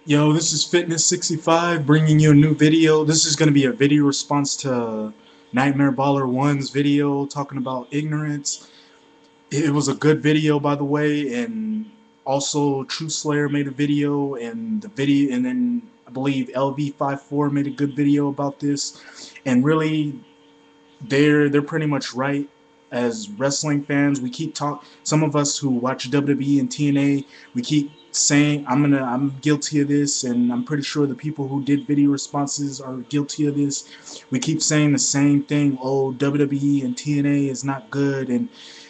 Yo, this is Fitness65 bringing you a new video. This is going to be a video response to Nightmare Baller 1's video talking about ignorance. It was a good video, by the way, and also True Slayer made a video, and then I believe LV54 made a good video about this. And really, they're pretty much right. As wrestling fans, we keep talk. Some of us who watch WWE and TNA, we keep saying, I'm guilty of this, and I'm pretty sure the people who did video responses are guilty of this. We keep saying the same thing. Oh, WWE and TNA is not good, and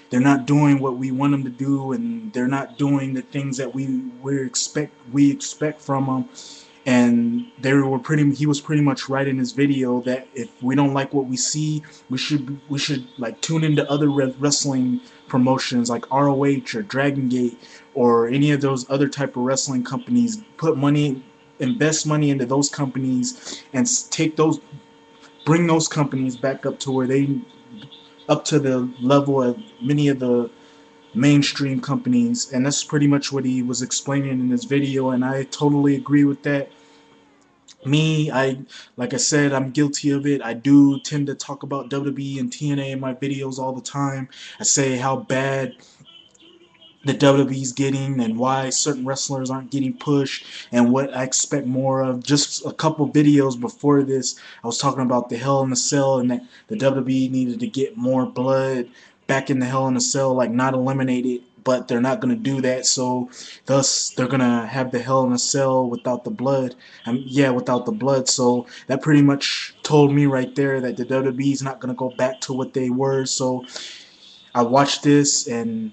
they're not doing what we want them to do, and they're not doing the things that we expect from them. And he was pretty much right in his video that if we don't like what we see, we should like tune into other wrestling promotions like ROH or Dragon Gate or any of those other type of wrestling companies. Invest money into those companies and bring those companies back up to the level of many of the mainstream companies. And that's pretty much what he was explaining in this video, and I totally agree with that. Me, like I said, I'm guilty of it. I do tend to talk about WWE and TNA in my videos all the time. I say how bad the WWE's getting and why certain wrestlers aren't getting pushed and what I expect more of. Just a couple videos before this, I was talking about the Hell in a Cell and that the WWE needed to get more blood back in the Hell in a Cell, like not eliminate it, but they're not going to do that. So thus they're going to have the Hell in a Cell without the blood. Without the blood. So that pretty much told me right there that the WWE's not going to go back to what they were. So I watched this and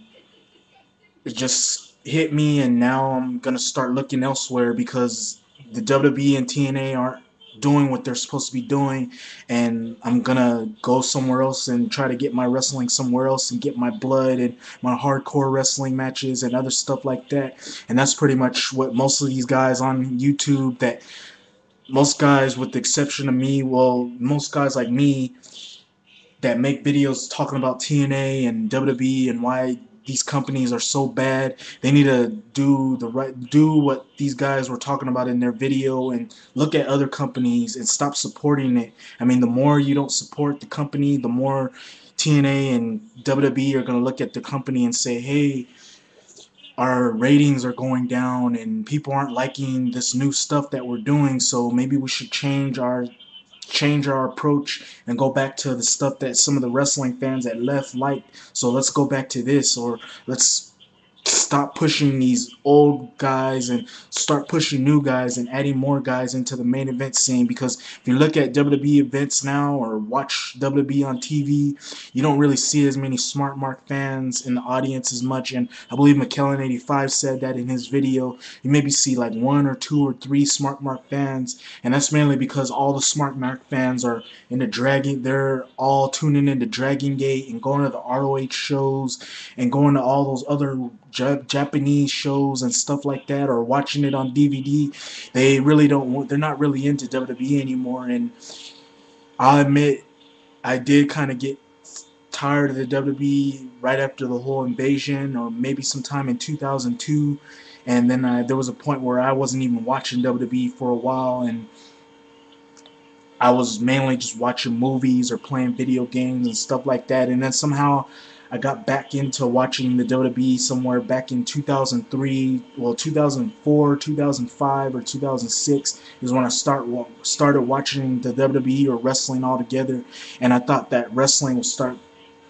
it just hit me, and now I'm gonna start looking elsewhere because the WWE and TNA aren't doing what they're supposed to be doing, and I'm gonna go somewhere else and try to get my wrestling somewhere else and get my blood and my hardcore wrestling matches and other stuff like that. And that's pretty much what most of these guys on YouTube, that most guys with the exception of me, well, most guys like me that make videos talking about TNA and WWE and why these companies are so bad. They need to do what these guys were talking about in their video and look at other companies and stop supporting it. I mean, the more you don't support the company, the more TNA and WWE are going to look at the company and say, "Hey, our ratings are going down and people aren't liking this new stuff that we're doing, so maybe we should change our approach and go back to the stuff that some of the wrestling fans that left liked. So let's go back to this, or let's stop pushing these old guys and start pushing new guys and adding more guys into the main event scene." Because if you look at WWE events now or watch WWE on TV, you don't really see as many Smart Mark fans in the audience as much. And I believe McKellen85 said that in his video. You maybe see like one or two or three Smart Mark fans, and that's mainly because all the Smart Mark fans are into Dragon. They're all tuning into Dragon Gate and going to the ROH shows and going to all those other Japanese shows and stuff like that, or watching it on DVD. They really don't want. They're not really into WWE anymore. And I'll admit, I did kind of get tired of the WWE right after the whole invasion, or maybe sometime in 2002. And then there was a point where I wasn't even watching WWE for a while, and I was mainly just watching movies or playing video games and stuff like that. And then somehow I got back into watching the WWE somewhere back in 2003, well, 2004, 2005, or 2006 is when I started watching the WWE or wrestling altogether. And I thought that wrestling would start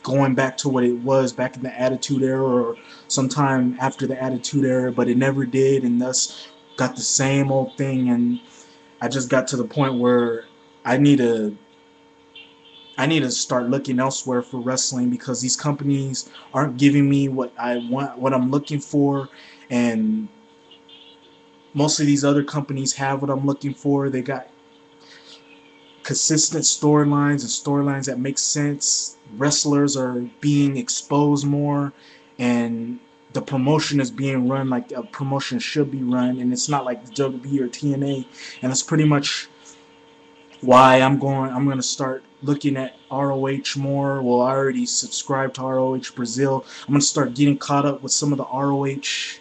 going back to what it was back in the Attitude Era or sometime after the Attitude Era, but it never did, and thus got the same old thing. And I just got to the point where I need to I need to start looking elsewhere for wrestling because these companies aren't giving me what I want, what I'm looking for, and most of these other companies have what I'm looking for. They got consistent storylines and storylines that make sense. Wrestlers are being exposed more, and the promotion is being run like a promotion should be run, and it's not like the WWE or TNA. And that's pretty much why I'm gonna start looking at ROH more. Well, I already subscribed to ROH Brazil. I'm gonna start getting caught up with some of the ROH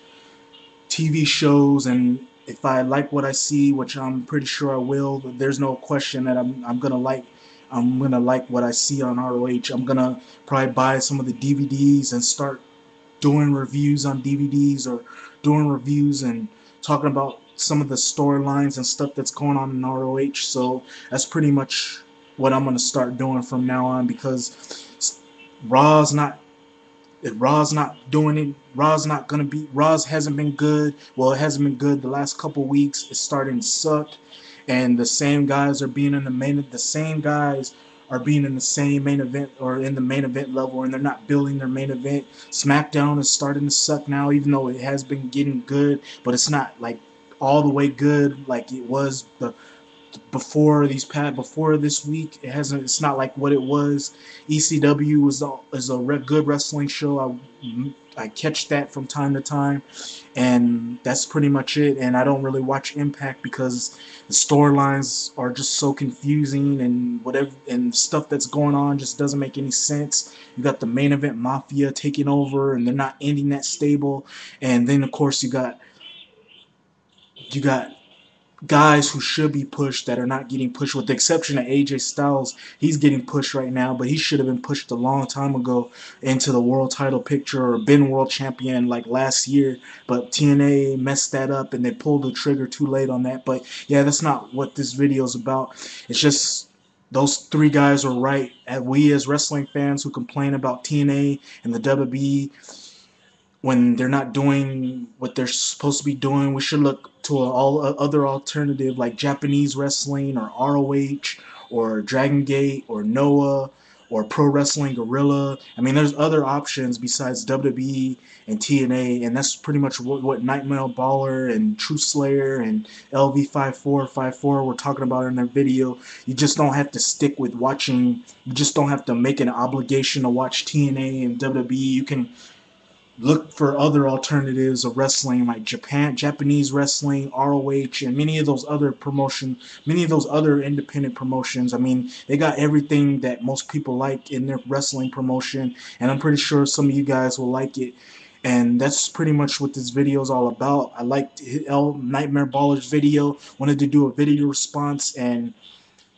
TV shows, and if I like what I see, which I'm pretty sure I will, there's no question that I'm gonna like what I see on ROH. I'm gonna probably buy some of the DVDs and start doing reviews on DVDs, or doing reviews and talking about some of the storylines and stuff that's going on in ROH. So that's pretty much what I'm gonna start doing from now on, because Raw's not Raw's not doing it. Raw's not gonna be. Raw's hasn't been good. Well, it hasn't been good the last couple weeks. It's starting to suck, and the same guys are being in the main. The same guys are being in the same main event, or in the main event level, and they're not building their main event. SmackDown is starting to suck now, even though it has been getting good, but it's not like all the way good like it was before this week. It's not like what it was. ECW is a good wrestling show. I catch that from time to time, and that's pretty much it. And I don't really watch Impact because the storylines are just so confusing, and whatever and stuff that's going on just doesn't make any sense. You got the main event mafia taking over, and they're not ending that stable. And then of course you got guys who should be pushed that are not getting pushed, with the exception of AJ Styles. He's getting pushed right now, but he should have been pushed a long time ago into the world title picture, or been world champion like last year. But TNA messed that up, and they pulled the trigger too late on that. But yeah, that's not what this video is about. It's just those three guys are right. We as wrestling fans who complain about TNA and the WWE when they're not doing what they're supposed to be doing, we should look to all other alternative like Japanese wrestling, or ROH, or Dragon Gate, or Noah, or Pro Wrestling Guerrilla. I mean, there's other options besides WWE and TNA, and that's pretty much what Nightmare Baller and Truth Slayer and LV5454 were talking about in their video. You just don't have to stick with watching. You just don't have to make an obligation to watch TNA and WWE. You can look for other alternatives of wrestling like Japanese wrestling, ROH, and many of those other independent promotions. I mean, they got everything that most people like in their wrestling promotion, and I'm pretty sure some of you guys will like it. And that's pretty much what this video is all about. I liked Nightmare Baller's video, wanted to do a video response and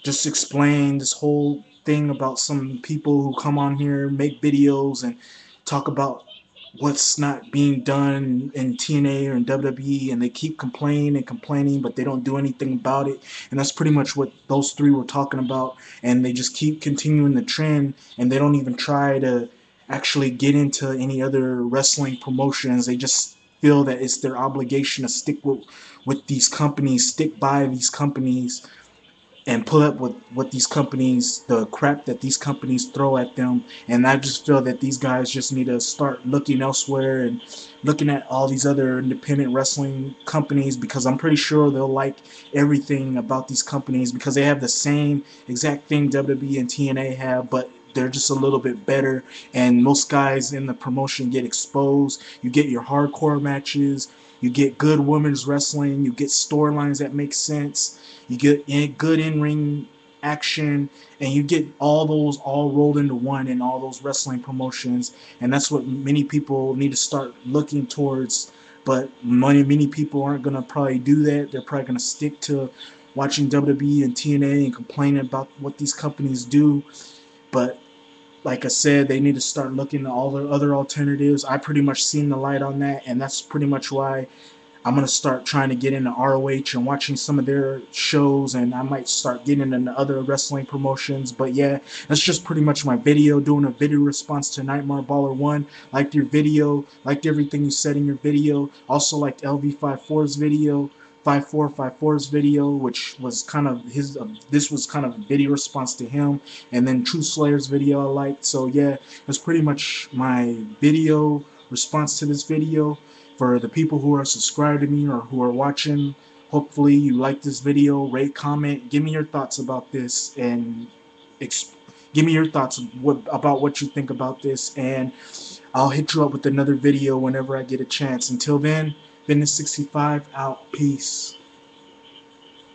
just explain this whole thing about some people who come on here, make videos, and talk about what's not being done in TNA or in WWE, and they keep complaining and complaining, but they don't do anything about it. And that's pretty much what those three were talking about, and they just keep continuing the trend, and they don't even try to actually get into any other wrestling promotions. They just feel that it's their obligation to stick with these companies, stick by these companies, and put up with what these companies, the crap that these companies throw at them. And I just feel that these guys just need to start looking elsewhere and looking at all these other independent wrestling companies, because I'm pretty sure they'll like everything about these companies, because they have the same exact thing WWE and TNA have, but they're just a little bit better. And most guys in the promotion get exposed. You get your hardcore matches, you get good women's wrestling, you get storylines that make sense, you get good in-ring action, and you get all those all rolled into one in all those wrestling promotions. And that's what many people need to start looking towards. But many people aren't going to probably do that. They're probably going to stick to watching WWE and TNA and complaining about what these companies do. But like I said, they need to start looking at all the other alternatives. I pretty much seen the light on that, and that's pretty much why I'm going to start trying to get into ROH and watching some of their shows, and I might start getting into other wrestling promotions. But yeah, that's just pretty much my video, doing a video response to Nightmare Baller 1. Liked your video, liked everything you said in your video. Also liked LV54's video. 5454's video, which was kind of this was kind of a video response to him, and then Truth Slayer's video I liked. So yeah, that's pretty much my video response to this video. For the people who are subscribed to me or who are watching, hopefully you like this video, rate, comment, give me your thoughts about this, and give me your thoughts about what you think about this, and I'll hit you up with another video whenever I get a chance. Until then, Fitness65 out. Peace.